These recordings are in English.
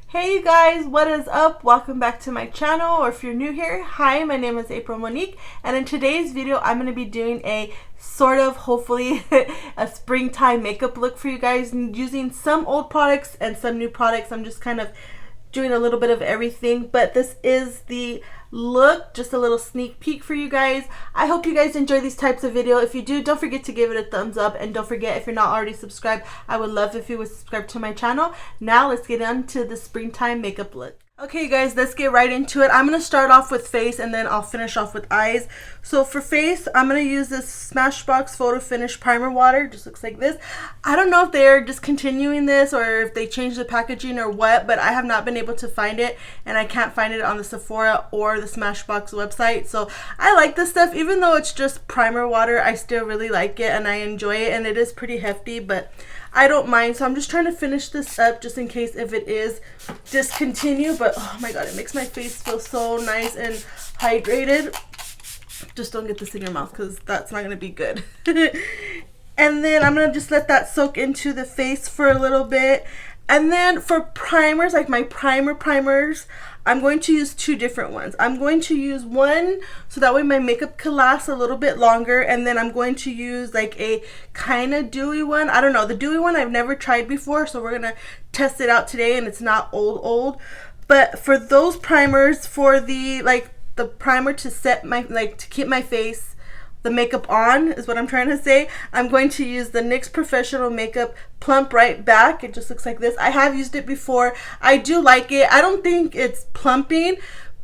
Hey you guys, what is up? Welcome back to my channel, or if you're new here, hi, my name is April Monique, and in today's video I'm going to be doing a sort of, hopefully, a springtime makeup look for you guys using some old products and some new products. I'm just kind of doing a little bit of everything, but this is the look, just a little sneak peek for you guys. I hope you guys enjoy these types of video. If you do, don't forget to give it a thumbs up, and don't forget, if you're not already subscribed, I would love if you would subscribe to my channel. Now let's get on to the springtime makeup look. Okay you guys, let's get right into it. I'm going to start off with face and then I'll finish off with eyes. So for face, I'm going to use this Smashbox Photo Finish Primer Water. Just looks like this. I don't know if they're discontinuing this or if they changed the packaging or what, but I have not been able to find it, and I can't find it on the Sephora or the Smashbox website. So I like this stuff. Even though it's just primer water, I still really like it and I enjoy it, and it is pretty hefty, but I don't mind. So I'm just trying to finish this up just in case if it is discontinued. But oh my god, it makes my face feel so nice and hydrated. Just don't get this in your mouth because that's not going to be good. And then I'm going to just let that soak into the face for a little bit. And then for primers, like my primers, I'm going to use two different ones. I'm going to use one so that way my makeup can last a little bit longer, and then I'm going to use like a kind of dewy one. I don't know, the dewy one I've never tried before, so we're gonna test it out today, and it's not old. But for those primers, for the primer to set my, to keep my face, the makeup on is what I'm trying to say, I'm going to use the NYX Professional Makeup Plump Right Back. It just looks like this. I have used it before. I do like it. I don't think it's plumping,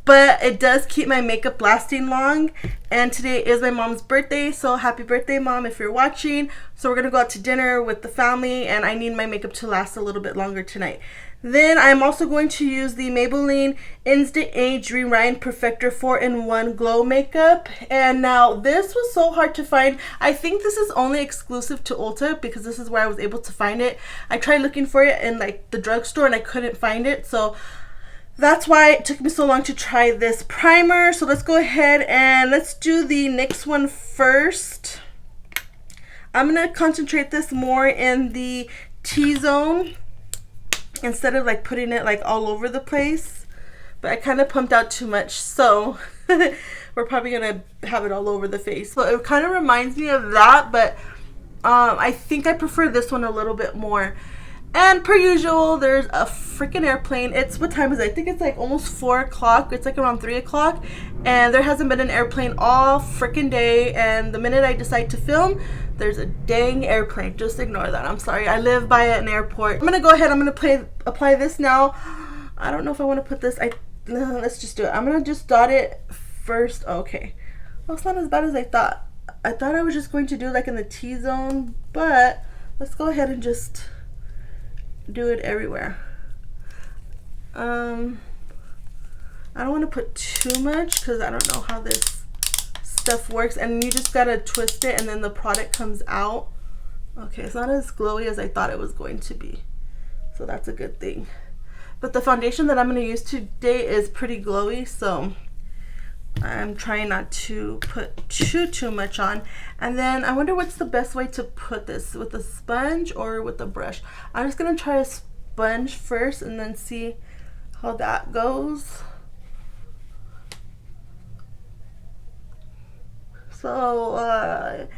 but it does keep my makeup lasting long. And today is my mom's birthday, so happy birthday, Mom, if you're watching. So we're gonna go out to dinner with the family, and I need my makeup to last a little bit longer tonight. Then I'm also going to use the Maybelline Instant Age Rewind Perfector 4-in-1 Glow Makeup. And now this was so hard to find. I think this is only exclusive to Ulta because this is where I was able to find it. I tried looking for it in like the drugstore and I couldn't find it. So that's why it took me so long to try this primer. So let's go ahead and let's do the NYX one first. I'm going to concentrate this more in the T-zone instead of like putting it like all over the place, but I kind of pumped out too much, so we're probably gonna have it all over the face. So it kind of reminds me of that, but I think I prefer this one a little bit more. And per usual, there's a freaking airplane. It's, what time is it? I think it's like almost 4 o'clock. It's like around 3 o'clock, and there hasn't been an airplane all freaking day, and the minute I decide to film, there's a dang airplane. Just ignore that. I'm sorry. I live by an airport. I'm gonna go ahead. I'm gonna apply this now. I don't know if I want to put this. No, let's just do it. I'm gonna just dot it first. Okay. Well, it's not as bad as I thought. I thought I was just going to do like in the T-zone, but let's go ahead and just do it everywhere. I don't want to put too much because I don't know how this stuff works, and you just gotta twist it and then the product comes out. Okay, it's not as glowy as I thought it was going to be, so that's a good thing. But the foundation that I'm going to use today is pretty glowy, so I'm trying not to put too much on. And then I wonder what's the best way to put this, with a sponge or with a brush. I'm just going to try a sponge first and then see how that goes. So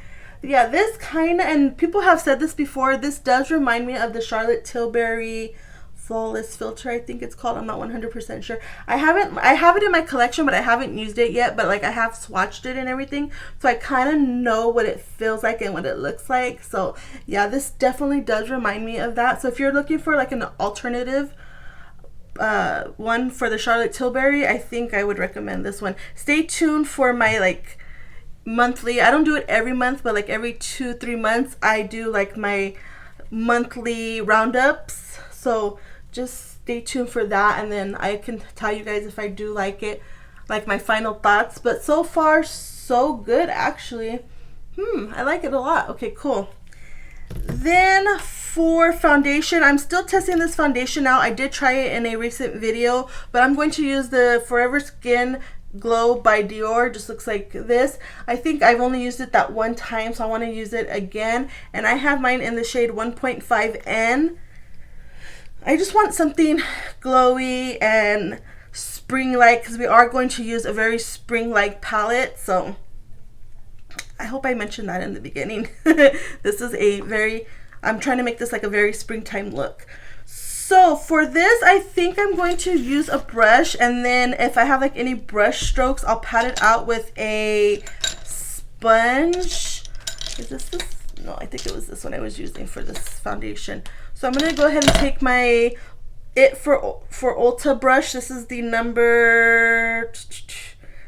yeah, this kind of, and people have said this before, this does remind me of the Charlotte Tilbury Flawless Filter, I think it's called. I'm not 100% sure. I have it in my collection, but I haven't used it yet, but like I have swatched it and everything, so I kind of know what it feels like and what it looks like. So yeah, this definitely does remind me of that. So if you're looking for like an alternative one for the Charlotte Tilbury, I think I would recommend this one. Stay tuned for my like monthly, I don't do it every month, but like every 2-3 months I do like my monthly roundups, so just stay tuned for that, and then I can tell you guys if I do like it, like my final thoughts. But so far so good, actually. I like it a lot. Okay, cool. Then for foundation, I'm still testing this foundation out. I did try it in a recent video, but I'm going to use the Forever Skin Glow by Dior. Just looks like this. I think I've only used it that one time, so I want to use it again, and I have mine in the shade 1.5N. I just want something glowy and spring-like because we are going to use a very spring-like palette. So I hope I mentioned that in the beginning. This is a very, I'm trying to make this like a very springtime look. So for this, I think I'm going to use a brush, and then if I have like any brush strokes, I'll pat it out with a sponge. Is this? No, I think it was this one I was using for this foundation. So I'm gonna go ahead and take my It for Ulta brush. This is the number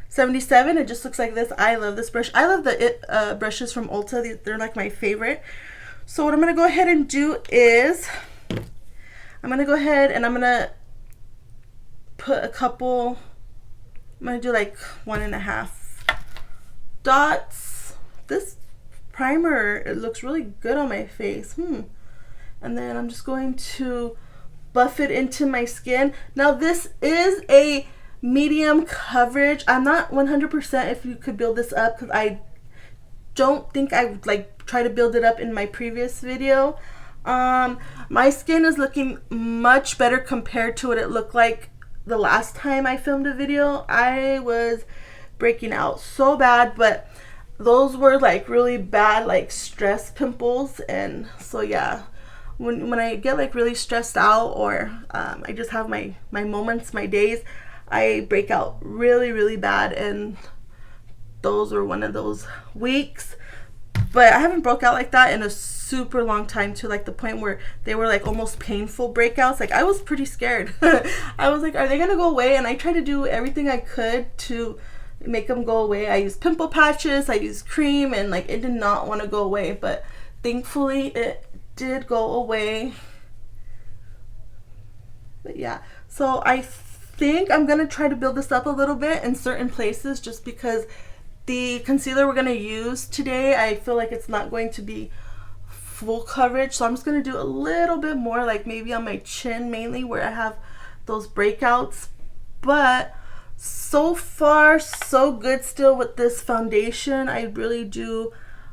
77. It just looks like this. I love this brush. I love the It brushes from Ulta. They're like my favorite. So what I'm gonna go ahead and do is I'm gonna go ahead and I'm gonna put a couple. I'm gonna do like 1.5 dots. This primer, it looks really good on my face. And then I'm just going to buff it into my skin. Now this is a medium coverage. I'm not 100% if you could build this up because I don't think I would like try to build it up in my previous video. My skin is looking much better compared to what it looked like the last time I filmed a video. I was breaking out so bad, but those were like really bad like stress pimples. And so yeah, when I get like really stressed out, or I just have my moments, my days, I break out really bad, and those were one of those weeks. But I haven't broke out like that in a super long time, to like the point where they were like almost painful breakouts. Like I was pretty scared. I was like, are they gonna go away? And I tried to do everything I could to make them go away. I used pimple patches, I used cream, and like it did not want to go away, but thankfully it did go away. But yeah, so I think I'm gonna try to build this up a little bit in certain places, just because the concealer we're gonna use today, I feel like it's not going to be full coverage. So I'm just gonna do a little bit more, like maybe on my chin mainly, where I have those breakouts. But so far so good still with this foundation. I really do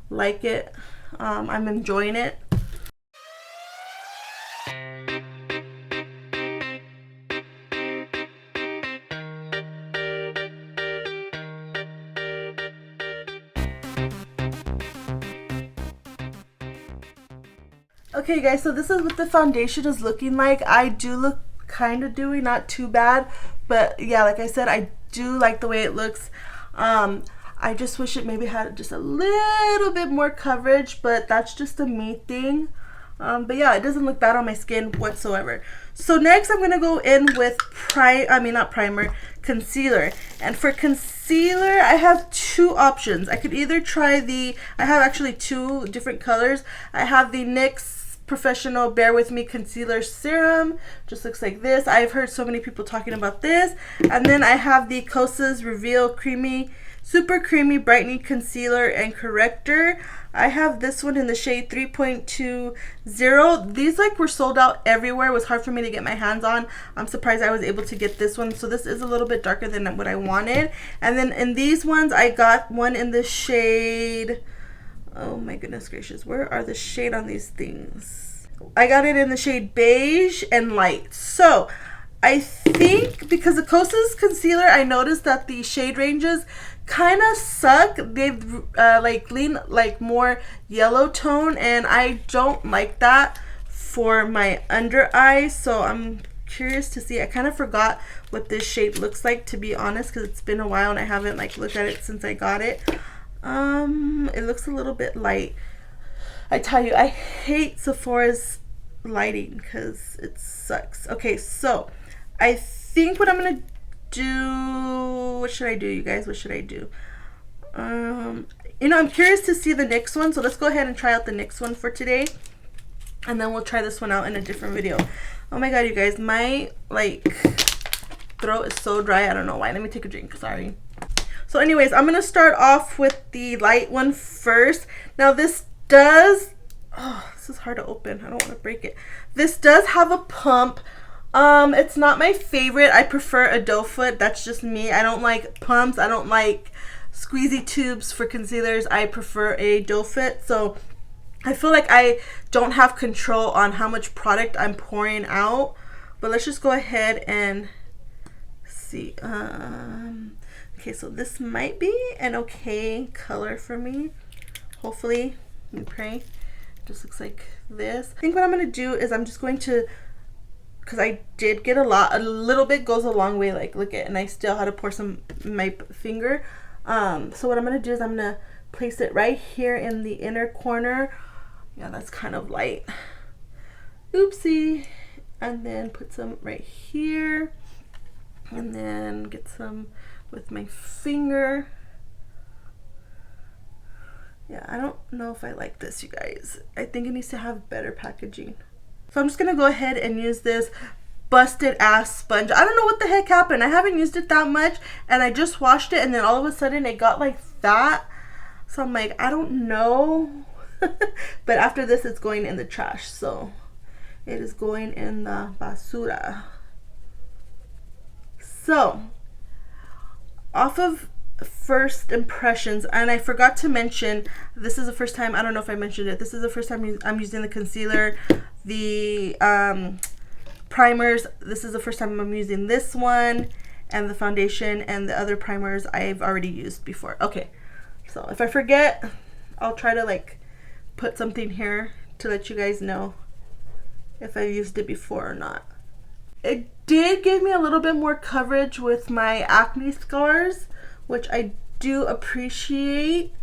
like it. I'm enjoying it. Okay guys, so this is what the foundation is looking like. I do look kind of dewy, not too bad, but yeah, like I said, I do like the way it looks. I just wish it maybe had just a little bit more coverage, but that's just a me thing. But yeah, it doesn't look bad on my skin whatsoever. So next I'm gonna go in with concealer. And for concealer, I have two options. I could either try I have actually two different colors. I have the NYX Professional Bare With Me Concealer Serum. Just looks like this. I've heard so many people talking about this. And then I have the Kosas Reveal Super Creamy Brightening Concealer and Corrector. I have this one in the shade 3.20. These like were sold out everywhere. It was hard for me to get my hands on. I'm surprised I was able to get this one. So this is a little bit darker than what I wanted. And then in these ones, I got one in the shade, oh my goodness gracious, where are the shade on these things? I got it in the shade beige and light. So I think because the Kosas concealer, I noticed that the shade ranges kind of suck. They've like lean like more yellow tone, and I don't like that for my under eyes. So I'm curious to see. I kind of forgot what this shade looks like, to be honest, because it's been a while and I haven't like looked at it since I got it. It looks a little bit light. I tell you, I hate Sephora's lighting because it sucks. Okay, so I think what I'm gonna do, what should I do, you guys? What should I do? You know, I'm curious to see the NYX one, so let's go ahead and try out the NYX one for today, and then we'll try this one out in a different video. Oh my god, you guys, my like throat is so dry. I don't know why. Let me take a drink. Sorry. So anyways, I'm gonna start off with the light one first. Now this does, oh, this is hard to open. I don't want to break it. This does have a pump. It's not my favorite. I prefer a doe foot. That's just me. I don't like pumps. I don't like squeezy tubes for concealers. I prefer a doe foot. So I feel like I don't have control on how much product I'm pouring out, but let's just go ahead and see. Okay, so this might be an okay color for me. Hopefully, let me pray. It just looks like this. I think what I'm gonna do is I'm just going to, because I did get a little bit goes a long way, like look at, and I still had to pour some in my finger. So what I'm gonna do is I'm gonna place it right here in the inner corner. Yeah, that's kind of light. Oopsie. And then put some right here. And then get some with my finger. Yeah, I don't know if I like this, you guys. I think it needs to have better packaging. So I'm just gonna go ahead and use this busted ass sponge. I don't know what the heck happened. I haven't used it that much, and I just washed it, and then all of a sudden it got like that. So I'm like, I don't know. But after this, it's going in the trash. So it is going in the basura. So off of first impressions, and I forgot to mention, this is the first time, I don't know if I mentioned it, this is the first time I'm using the concealer, the primers. This is the first time I'm using this one, and the foundation, and the other primers I've already used before. Okay, so if I forget, I'll try to like put something here to let you guys know if I used it before or not. It did give me a little bit more coverage with my acne scars, which I do appreciate.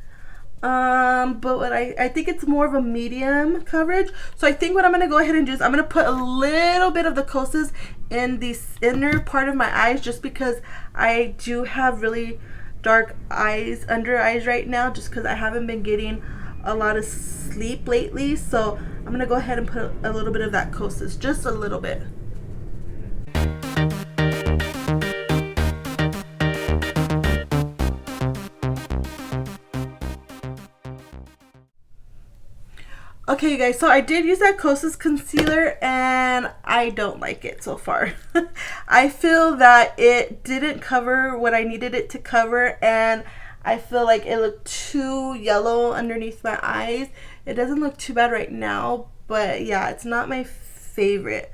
But what I think it's more of a medium coverage. So I think what I'm gonna go ahead and do is I'm gonna put a little bit of the Kosas in the inner part of my eyes, just because I do have really dark eyes, under eyes right now, just because I haven't been getting a lot of sleep lately. So I'm gonna go ahead and put a little bit of that Kosas, just a little bit. Okay, you guys, so I did use that Kosas concealer, and I don't like it so far. I feel that it didn't cover what I needed it to cover, and I feel like it looked too yellow underneath my eyes. It doesn't look too bad right now, but yeah, it's not my favorite.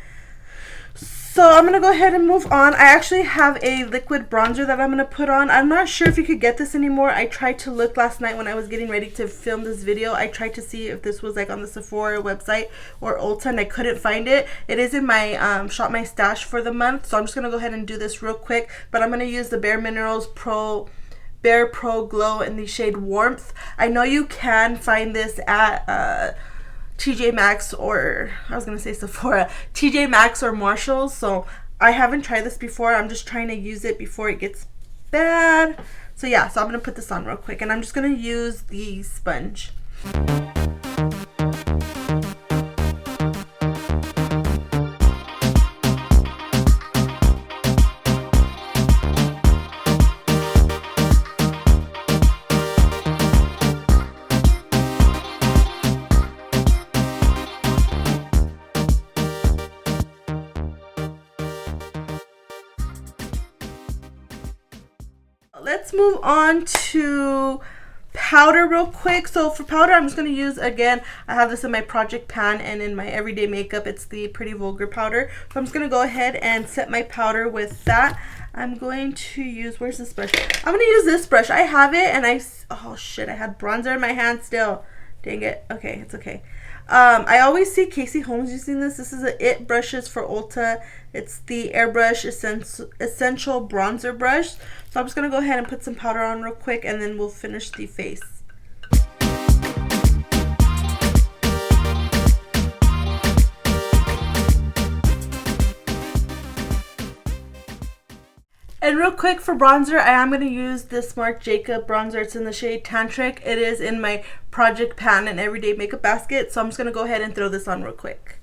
So I'm going to go ahead and move on. I actually have a liquid bronzer that I'm going to put on. I'm not sure if you could get this anymore. I tried to look last night when I was getting ready to film this video. I tried to see if this was like on the Sephora website or Ulta, and I couldn't find it. It is in my Shop My Stash for the month. So I'm just going to go ahead and do this real quick. But I'm going to use the Bare Minerals Bare Pro Glow in the shade Warmth. I know you can find this at TJ Maxx, or I was gonna say Sephora, TJ Maxx or Marshalls. So I haven't tried this before. I'm just trying to use it before it gets bad. So yeah, so I'm gonna put this on real quick, and I'm just gonna use the sponge. Let's move on to powder real quick. So for powder, I'm just going to use, again, I have this in my project pan and in my everyday makeup. It's the Pretty Vulgar powder. So I'm just going to go ahead and set my powder with that. I'm going to use, where's this brush? I'm going to use this brush. I have it, and oh shit, I had bronzer in my hand still. Dang it. Okay, it's okay. I always see Casey Holmes using this. This is a It Brushes for Ulta. It's the Airbrush Essential Bronzer Brush. So I'm just going to go ahead and put some powder on real quick, and then we'll finish the face. And real quick for bronzer, I am going to use this Marc Jacob bronzer. It's in the shade Tantric. It is in my project pan and everyday makeup basket. So I'm just going to go ahead and throw this on real quick.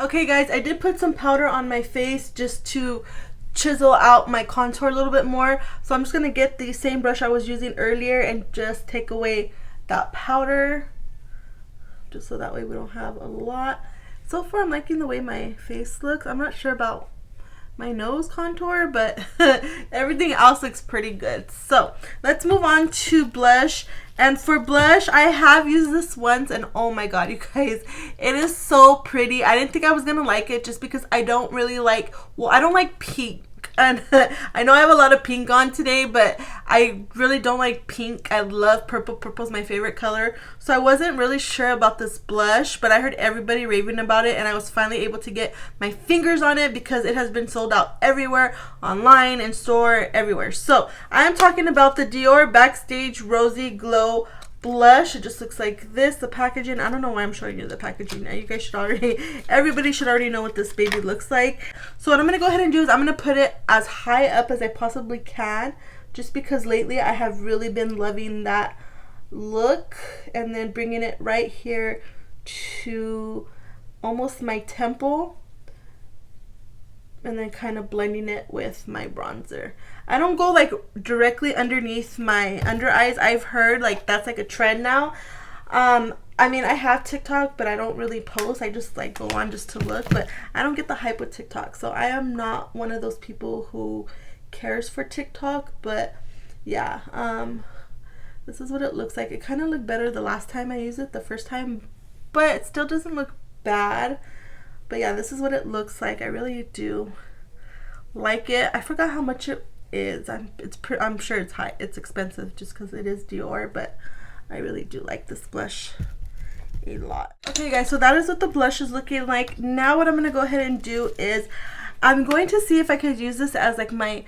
Okay guys, I did put some powder on my face just to chisel out my contour a little bit more. So I'm just going to get the same brush I was using earlier and just take away that powder. Just so that way we don't have a lot. So far I'm liking the way my face looks. I'm not sure about my nose contour, but everything else looks pretty good. So let's move on to blush. And for blush, I have used this once and oh my god, you guys, it is so pretty. I didn't think I was gonna like it just because I don't really like, well, I don't like pink. And I know I have a lot of pink on today, but I really don't like pink. I love purple. Purple's my favorite color. So I wasn't really sure about this blush, but I heard everybody raving about it, and I was finally able to get my fingers on it because it has been sold out everywhere, online, in store, everywhere. So I am talking about the Dior Backstage Rosy Glow blush. It just looks like this. The packaging, I don't know why I'm showing you the packaging now. You guys should already, everybody should already know what this baby looks like. So what I'm going to go ahead and do is I'm going to put it as high up as I possibly can, just because lately I have really been loving that look, and then bringing it right here to almost my temple, and then kind of blending it with my bronzer. I don't go like directly underneath my under eyes. I've heard like that's like a trend now. I mean, I have TikTok, but I don't really post. I just like go on just to look, but I don't get the hype with TikTok. So I am not one of those people who cares for TikTok, but yeah, this is what it looks like. It kind of looked better the last time I used it, the first time, but it still doesn't look bad. But yeah, this is what it looks like. I really do like it. I forgot how much it is. I'm sure it's high. It's expensive just because it is Dior, but I really do like this blush a lot. Okay guys, so that is what the blush is looking like. Now what I'm going to go ahead and do is I'm going to see if I could use this as like my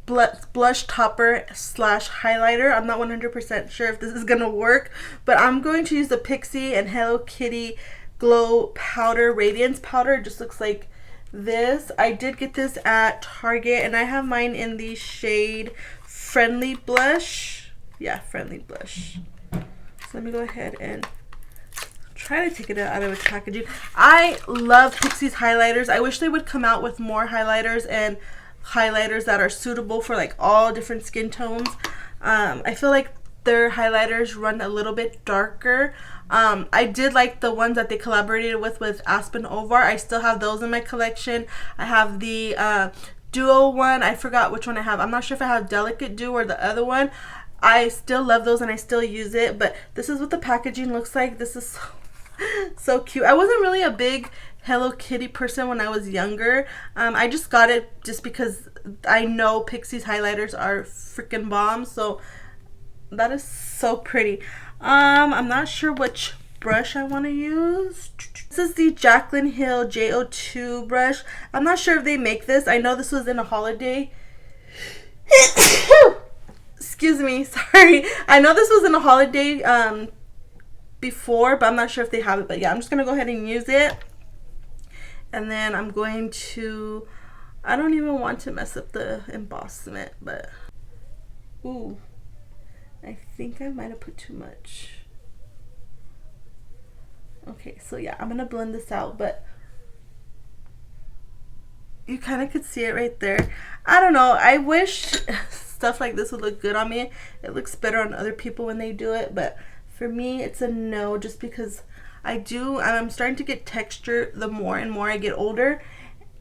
blush topper slash highlighter. I'm not 100% sure if this is going to work, but I'm going to use the Pixie and Hello Kitty Glow Powder Radiance Powder. It just looks like this. I did get this at Target, and I have mine in the shade Friendly Blush. Yeah, Friendly Blush. So let me go ahead and try to take it out of its packaging. I love Pixie's highlighters. I wish they would come out with more highlighters, and highlighters that are suitable for like all different skin tones. I feel like their highlighters run a little bit darker. I did like the ones that they collaborated with Aspen Ovar. I still have those in my collection. I have the duo one. I forgot which one I have. I'm not sure if I have Delicate Dew or the other one. I still love those and I still use it, but this is what the packaging looks like. This is so cute. I wasn't really a big Hello Kitty person when I was younger. I just got it just because I know Pixie's highlighters are freaking bomb. So that is so pretty. I'm not sure which brush I want to use. This is the Jaclyn Hill J02 brush. I'm not sure if they make this. I know this was in a holiday. Excuse me, sorry. I know this was in a holiday before, but I'm not sure if they have it. But yeah, I'm just going to go ahead and use it. And then I'm going to, I don't even want to mess up the embossment, but, ooh, I think I might have put too much. Okay, so yeah, I'm going to blend this out, but you kind of could see it right there. I don't know, I wish stuff like this would look good on me. It looks better on other people when they do it, but for me, it's a no, just because I'm starting to get texture the more and more I get older.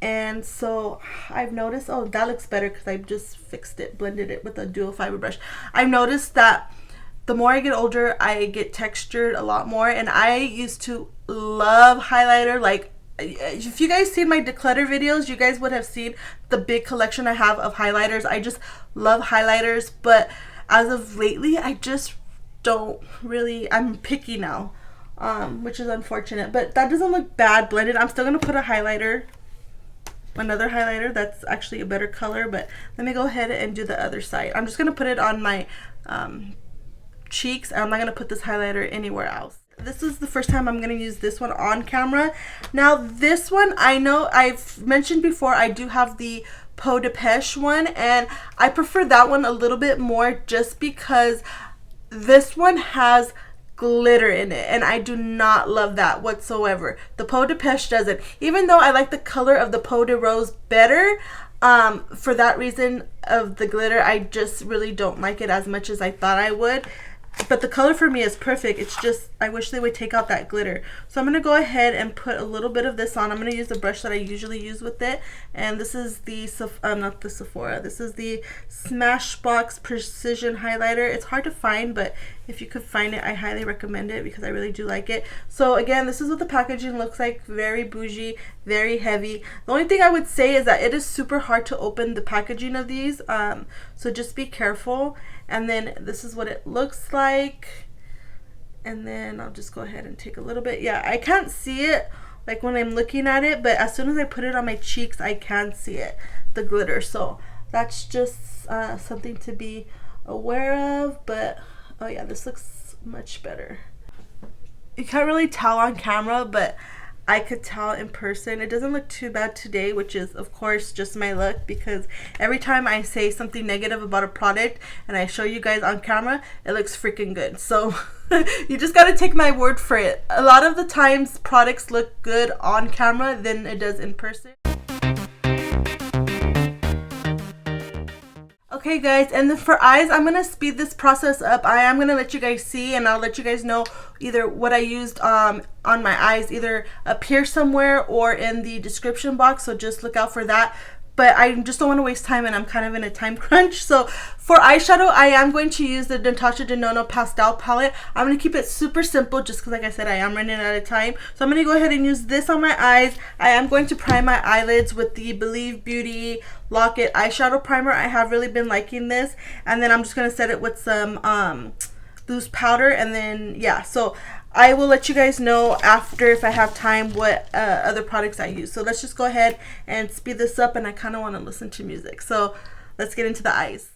And so I've noticed, oh, that looks better because I just fixed it, blended it with a dual fiber brush. I've noticed that the more I get older, I get textured a lot more. And I used to love highlighter. Like, if you guys seen my declutter videos, you guys would have seen the big collection I have of highlighters. I just love highlighters. But as of lately, I just don't really, I'm picky now. Which is unfortunate, but that doesn't look bad blended. I'm still gonna put a highlighter, another highlighter that's actually a better color, but let me go ahead and do the other side. I'm just gonna put it on my cheeks. I'm not gonna put this highlighter anywhere else. This is the first time I'm gonna use this one on camera. Now this one, I know I've mentioned before, I do have the Peau de Pêche one, and I prefer that one a little bit more just because this one has glitter in it, and I do not love that whatsoever. The Peau de Peche doesn't. Even though I like the color of the Peau de Rose better, for that reason of the glitter, I just really don't like it as much as I thought I would. But the color for me is perfect. It's just, I wish they would take out that glitter. So I'm going to go ahead and put a little bit of this on. I'm going to use the brush that I usually use with it. And this is the, not the Sephora. This is the Smashbox Precision Highlighter. It's hard to find, but if you could find it, I highly recommend it because I really do like it. So again, this is what the packaging looks like. Very bougie, very heavy. The only thing I would say is that it is super hard to open the packaging of these. So just be careful. And then this is what it looks like. And then I'll just go ahead and take a little bit. Yeah, I can't see it like when I'm looking at it, but as soon as I put it on my cheeks, I can see it, the glitter. So that's just something to be aware of. But oh yeah, this looks much better. You can't really tell on camera, but I could tell in person. It doesn't look too bad today, which is of course just my luck, because every time I say something negative about a product and I show you guys on camera, it looks freaking good. So you just gotta take my word for it. A lot of the times products look good on camera than it does in person. Okay guys, and then for eyes, I'm going to speed this process up. I am going to let you guys see, and I'll let you guys know either what I used on my eyes, either up here somewhere or in the description box, so just look out for that. But I just don't want to waste time, and I'm kind of in a time crunch. So for eyeshadow, I am going to use the Natasha Denona Pastel palette. I'm going to keep it super simple just because, like I said, I am running out of time. So I'm going to go ahead and use this on my eyes. I am going to prime my eyelids with the Believe Beauty Lock-It eyeshadow primer. I have really been liking this. And then I'm just going to set it with some loose powder. And then, yeah, so I will let you guys know after, if I have time, what other products I use. So let's just go ahead and speed this up, and I kind of want to listen to music. So let's get into the eyes.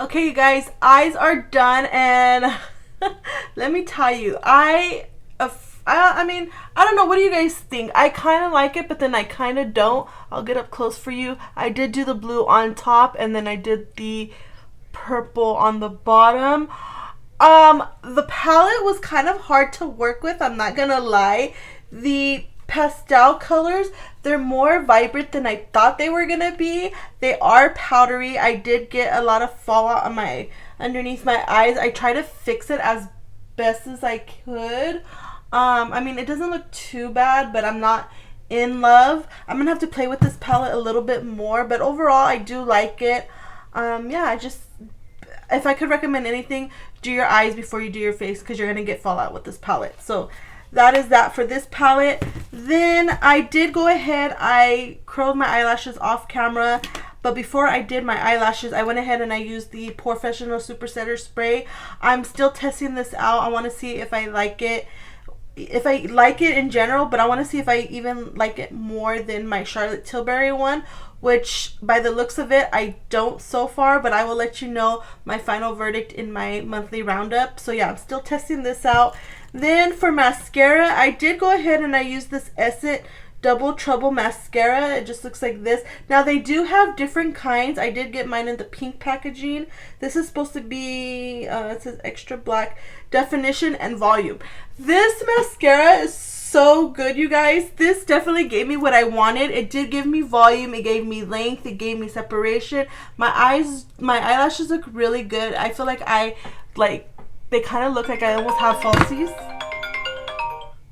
Okay, you guys, eyes are done, and let me tell you, I mean, I don't know, what do you guys think? I kind of like it, but then I kind of don't. I'll get up close for you. I did do the blue on top, and then I did the purple on the bottom. The palette was kind of hard to work with, I'm not gonna lie. The pastel colors, they're more vibrant than I thought they were gonna be. They are powdery. I did get a lot of fallout on my underneath my eyes. I try to fix it as best as I could. I mean, it doesn't look too bad, but I'm not in love. I'm gonna have to play with this palette a little bit more, but overall I do like it. Yeah, if I could recommend anything, do your eyes before you do your face, because you're gonna get fallout with this palette. So that is that for this palette. Then I did go ahead, I curled my eyelashes off camera, but before I did my eyelashes, I went ahead and I used the Porefessional Super Setter Spray. I'm still testing this out. I want to see if I like it. If I like it in general, but I want to see if I even like it more than my Charlotte Tilbury one, which by the looks of it I don't so far, but I will let you know my final verdict in my monthly roundup. So yeah, I'm still testing this out. Then for mascara, I did go ahead and I used this Essence Double Trouble mascara. It just looks like this. Now they do have different kinds. I did get mine in the pink packaging. This is supposed to be it says extra black definition and volume. This mascara is so good, you guys. This definitely gave me what I wanted. It did give me volume, it gave me length, it gave me separation. My eyelashes look really good. I feel like they kind of look like I almost have falsies.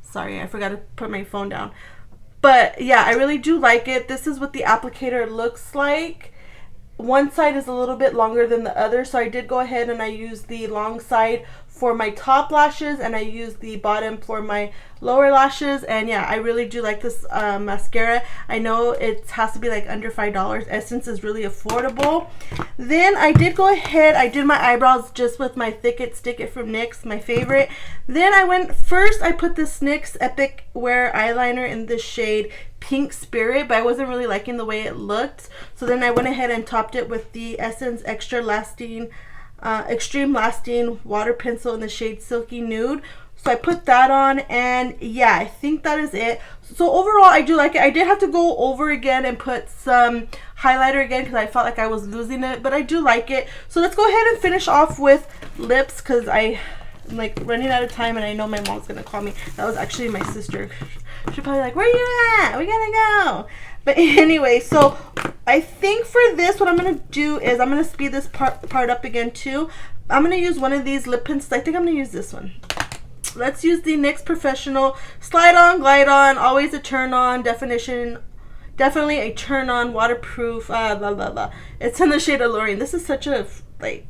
Sorry, I forgot to put my phone down. But yeah, I really do like it. This is what the applicator looks like. One side is a little bit longer than the other, so I did go ahead and I used the long side for my top lashes and I used the bottom for my lower lashes. And yeah, I really do like this mascara. I know it has to be like under $5. Essence is really affordable. Then I did go ahead, I did my eyebrows just with my Thick It Stick It from NYX, my favorite. Then I put this NYX Epic Wear eyeliner in the shade Pink Spirit, but I wasn't really liking the way it looked. So then I went ahead and topped it with the Essence Extreme Lasting Water Pencil in the shade Silky Nude. So I put that on, and yeah, I think that is it. So overall, I do like it. I did have to go over again and put some highlighter again because I felt like I was losing it, but I do like it. So let's go ahead and finish off with lips because I'm like running out of time and I know my mom's gonna call me. That was actually my sister. She's probably like, where you at? We gotta go. But anyway, so I think for this, what I'm going to do is I'm going to speed this part up again too. I'm going to use one of these lip pencils. I think I'm going to use this one. Let's use the NYX Professional Slide On, Glide On, always a turn on, definition, definitely a turn on, waterproof, blah, blah, blah. It's in the shade Alluring. This is such a, like,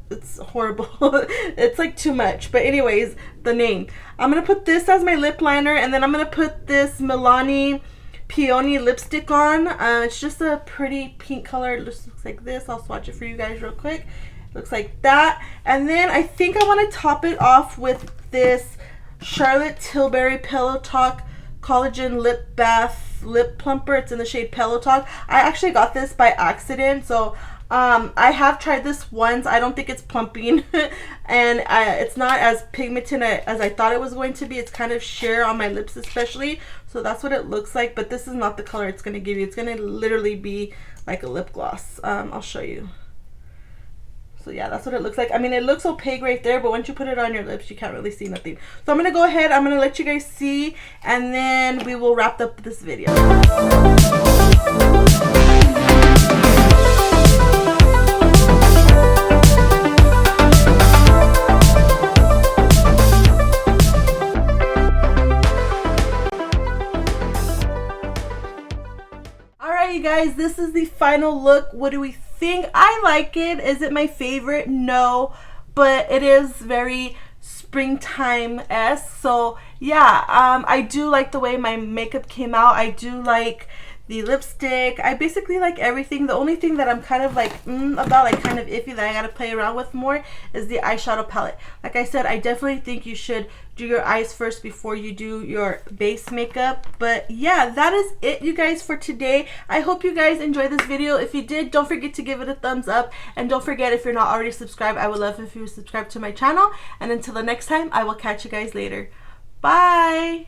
it's horrible. It's like too much. But anyways, the name. I'm going to put this as my lip liner, and then I'm going to put this Milani Peony lipstick on. It's just a pretty pink color. It looks like this. I'll swatch it for you guys real quick. It looks like that. And then I think I want to top it off with this Charlotte Tilbury Pillow Talk Collagen Lip Bath Lip Plumper. It's in the shade Pillow Talk. I actually got this by accident, so I have tried this once. I don't think it's plumping and it's not as pigmented as I thought it was going to be. It's kind of sheer on my lips especially, so that's what it looks like, but this is not the color it's going to give you. It's going to literally be like a lip gloss. I'll show you. So yeah, that's what it looks like. I mean, it looks opaque right there, but once you put it on your lips, you can't really see nothing. So I'm going to go ahead, I'm going to let you guys see, and then we will wrap up this video. You guys, this is the final look. What do we think? I like it. Is it my favorite? No, but it is very springtime-esque. So yeah, I do like the way my makeup came out. I do like the lipstick. I basically like everything. The only thing that I'm kind of like about, like kind of iffy, that I gotta play around with more is the eyeshadow palette. Like I said, I definitely think you should do your eyes first before you do your base makeup. But yeah, that is it, you guys, for today. I hope you guys enjoyed this video. If you did, don't forget to give it a thumbs up, and don't forget, if you're not already subscribed, I would love if you would subscribe to my channel. And until the next time, I will catch you guys later. Bye.